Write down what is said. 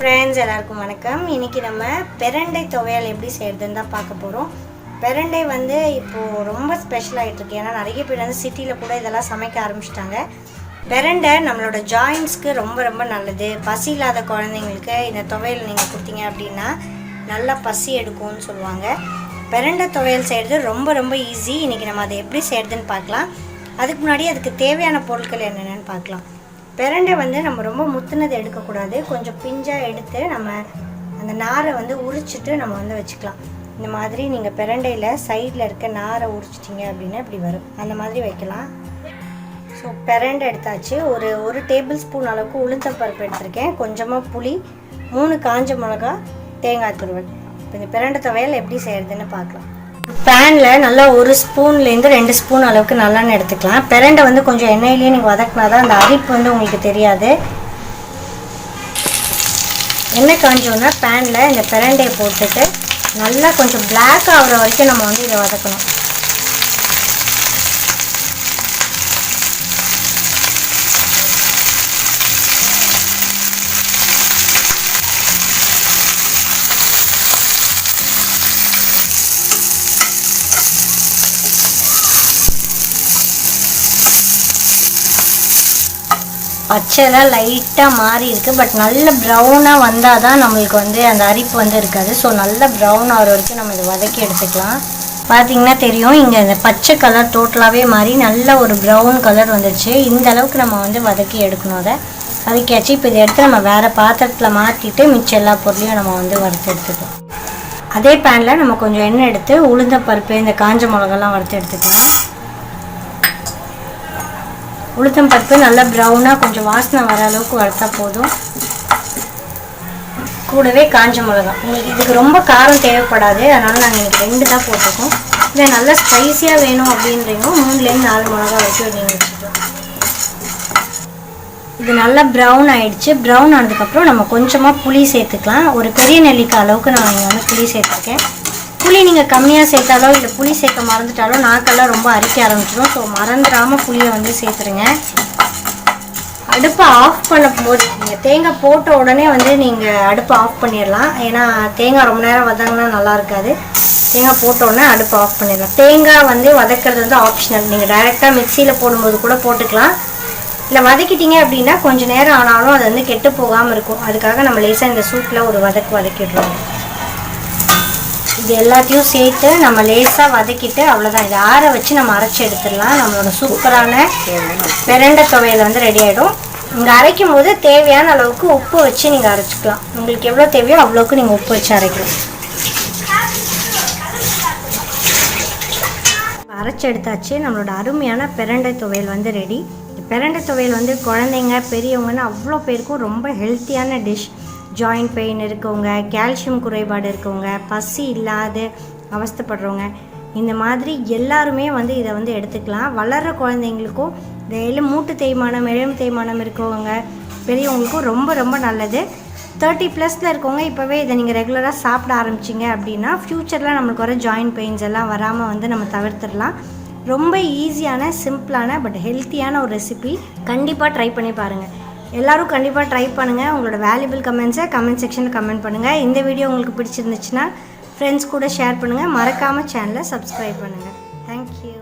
friends, எல்லாருக்கும் வணக்கம். இன்னைக்கு நம்ம பெரண்டை துவையல் எப்படி செய்யறதுன்னு தான் பார்க்க போறோம். பெரண்டை வந்து இப்போ ரொம்ப ஸ்பெஷல் ஆயிட்டு இருக்கு. ஏன்னா நிறைய பேர் வந்து சிட்டில கூட இதெல்லாம் சமைக்க ஆரம்பிச்சிட்டாங்க. பெரண்டை நம்மளோட ஜாயின்ட்ஸ்க்கு ரொம்ப ரொம்ப நல்லது. பசி இல்லாத குழந்தைங்களுக்கு இந்த துவையல் நீங்க கொடுத்தீங்க அப்படின்னா நல்லா பசி எடுக்கும்னு சொல்லுவாங்க. பெரண்டை துவையல் செய்யறது ரொம்ப ரொம்ப ஈஸி. இன்னைக்கு நம்ம அதை எப்படி செய்யறதுன்னு பார்க்கலாம். அதுக்கு முன்னாடி அதுக்கு தேவையான பொருட்கள் என்னென்னு பார்க்கலாம். பெரண்டை வந்து நம்ம ரொம்ப முத்துனது எடுக்கக்கூடாது. கொஞ்சம் பிஞ்சாக எடுத்து நம்ம அந்த நாரை வந்து உரிச்சிட்டு நம்ம வந்து வச்சுக்கலாம். இந்த மாதிரி நீங்கள் பெரண்டையில் சைடில் இருக்க நாரை உரிச்சிட்டிங்க அப்படின்னா இப்படி வரும். அந்த மாதிரி வைக்கலாம். ஸோ பெரண்டை எடுத்தாச்சு. ஒரு டேபிள் ஸ்பூன் அளவுக்கு உளுத்தம்பருப்பு எடுத்திருக்கேன். கொஞ்சமாக புளி, 3 காஞ்ச மிளகா, தேங்காய் துருவல். இப்போ இந்த பெரண்டை துவையல் எப்படி செய்கிறதுன்னு பார்க்கலாம். பேனில் நல்லா 1 ஸ்பூன்லேருந்து 2 ஸ்பூன் அளவுக்கு நல்லெண்ணெய் எடுத்துக்கலாம். பெரண்டை வந்து கொஞ்சம் எண்ணெயிலேயே நீங்கள் வதக்கினா தான் அந்த அரிப்பு வந்து உங்களுக்கு தெரியாது. எண்ணெய் காஞ்சோன்னா பேனில் இந்த பெரண்டையை போட்டுட்டு நல்லா கொஞ்சம் பிளாக் ஆகிற வரைக்கும் நம்ம வந்து இதை வதக்கணும். பச்சைலாம் லைட்டாக மாறி இருக்குது. பட் நல்ல ப்ரௌனாக வந்தால் தான் நம்மளுக்கு வந்து அந்த அரிப்பு வந்து இருக்காது. ஸோ நல்ல ப்ரௌன் ஆகிற வரைக்கும் நம்ம இதை வதக்கி எடுத்துக்கலாம். பார்த்திங்கன்னா தெரியும், இங்கே இந்த பச்சை கலர் டோட்டலாகவே மாறி நல்ல ஒரு ப்ரௌன் கலர் வந்துடுச்சு. இந்த அளவுக்கு நம்ம வந்து வதக்கி எடுக்கணும். அதை வதக்கியாச்சு. இப்போ இதை எடுத்து நம்ம வேறு பாத்திரத்தில் மாற்றிட்டு மிச்சம் எல்லா பொருளையும் நம்ம வந்து வறுத்து எடுத்துக்கலாம். அதே பேனில் நம்ம கொஞ்சம் எண்ணெய் எடுத்து உளுந்தம்பருப்பு, இந்த காஞ்ச மிளகாலாம் வறுத்து எடுத்துக்கலாம். உளுத்தம் பருப்பு நல்லா ப்ரௌனாக கொஞ்சம் வாசனை வர அளவுக்கு வறுத்தா போதும். கூடவே காஞ்ச மிளகா. உங்களுக்கு இதுக்கு ரொம்ப காரம் தேவைப்படாது, அதனால் நாங்கள் இன்றைக்கி 2 தான் போட்டிருக்கோம். இதை நல்லா ஸ்பைஸியாக வேணும் அப்படின்றீங்க 3லேருந்து 4 மிளகா வரைக்கும் நீங்கள் வச்சுக்கலாம். இது நல்லா ப்ரௌன் ஆகிடுச்சு. ப்ரௌன் ஆனதுக்கப்புறம் நம்ம கொஞ்சமாக புளி சேர்த்துக்கலாம். ஒரு பெரிய நெல்லிக்காய் அளவுக்கு நான் இங்கே வந்து புளி சேர்த்துருக்கேன். புளி நீங்கள் கம்மியாக சேர்த்தாலோ இல்லை புளி சேர்க்க மறந்துட்டாலோ நாக்கெல்லாம் ரொம்ப அரிக்க ஆரம்பிச்சிடும். ஸோ மறந்துடாமல் புளியை வந்து சேர்த்துருங்க. அடுப்பை ஆஃப் பண்ணும்போது நீங்கள் தேங்காய் போட்ட உடனே வந்து நீங்கள் அடுப்பை ஆஃப் பண்ணிடலாம். ஏன்னா தேங்காய் ரொம்ப நேரம் வதங்கினா நல்லா இருக்காது. தேங்காய் போட்ட உடனே அடுப்பை ஆஃப் பண்ணிடலாம். தேங்காய் வந்து வதக்கிறது வந்து ஆப்ஷனல். நீங்கள் டைரெக்டாக மிக்சியில் போடும்போது கூட போட்டுக்கலாம். இல்லை வதக்கிட்டீங்க அப்படின்னா கொஞ்சம் நேரம் ஆனாலும் அது வந்து கெட்டு போகாமல் இருக்கும். அதுக்காக நம்ம லேசாக இந்த சூப்பில் ஒரு வதக்கிடுறோம். இது எல்லாத்தையும் சேர்த்து நம்ம லேசாக வதக்கிட்டு அவ்வளோதான். இதை ஆற வச்சு நம்ம அரைச்சி எடுத்துடலாம். நம்மளோட சூப்பரான பெரண்டை துவையல் வந்து ரெடி ஆகிடும். இங்கே அரைக்கும் போது தேவையான அளவுக்கு உப்பு வச்சு நீங்கள் அரைச்சிக்கலாம். உங்களுக்கு எவ்வளோ தேவையோ அவ்வளோக்கு நீங்கள் உப்பு வச்சு அரைக்கலாம். அரைச்சி எடுத்தாச்சு. நம்மளோட அருமையான பெரண்டை துவையல் வந்து ரெடி. பெரண்டை துவையல் வந்து குழந்தைங்க பெரியவங்கன்னு அவ்வளோ பேருக்கும் ரொம்ப ஹெல்த்தியான டிஷ். ஜாயிண்ட் பெயின் இருக்கவங்க, கால்சியம் குறைபாடு இருக்கவங்க, பசி இல்லாத அவஸ்தைப்படுறவங்க, இந்த மாதிரி எல்லாருமே வந்து இதை வந்து எடுத்துக்கலாம். வளர்கிற குழந்தைங்களுக்கும் டெய்லி மூட்டு தேய்மானம், எலும்பு தேய்மானம் இருக்கவங்க பெரியவங்களுக்கும் ரொம்ப ரொம்ப நல்லது. 30+ இருக்கவங்க இப்போவே இதை நீங்கள் ரெகுலராக சாப்பிட ஆரம்பிச்சிங்க அப்படின்னா ஃப்யூச்சரில் நம்மளுக்கு வர ஜாயிண்ட் பெயின்ஸ் எல்லாம் வராமல் வந்து நம்ம தவிர்த்துடலாம். ரொம்ப ஈஸியான, சிம்பிளான பட் ஹெல்த்தியான ஒரு ரெசிபி. கண்டிப்பாக ட்ரை பண்ணி பாருங்கள். எல்லோரும் கண்டிப்பாக ட்ரை பண்ணுங்கள். உங்களோட வேல்யூபிள் கமெண்ட்ஸை கமெண்ட் செக்ஷனில் கமெண்ட் பண்ணுங்கள். இந்த வீடியோ உங்களுக்கு பிடிச்சிருந்துச்சுன்னா ஃப்ரெண்ட்ஸ் கூட ஷேர் பண்ணுங்கள். மறக்காமல் சேனலை சப்ஸ்கிரைப் பண்ணுங்கள். தேங்க்யூ.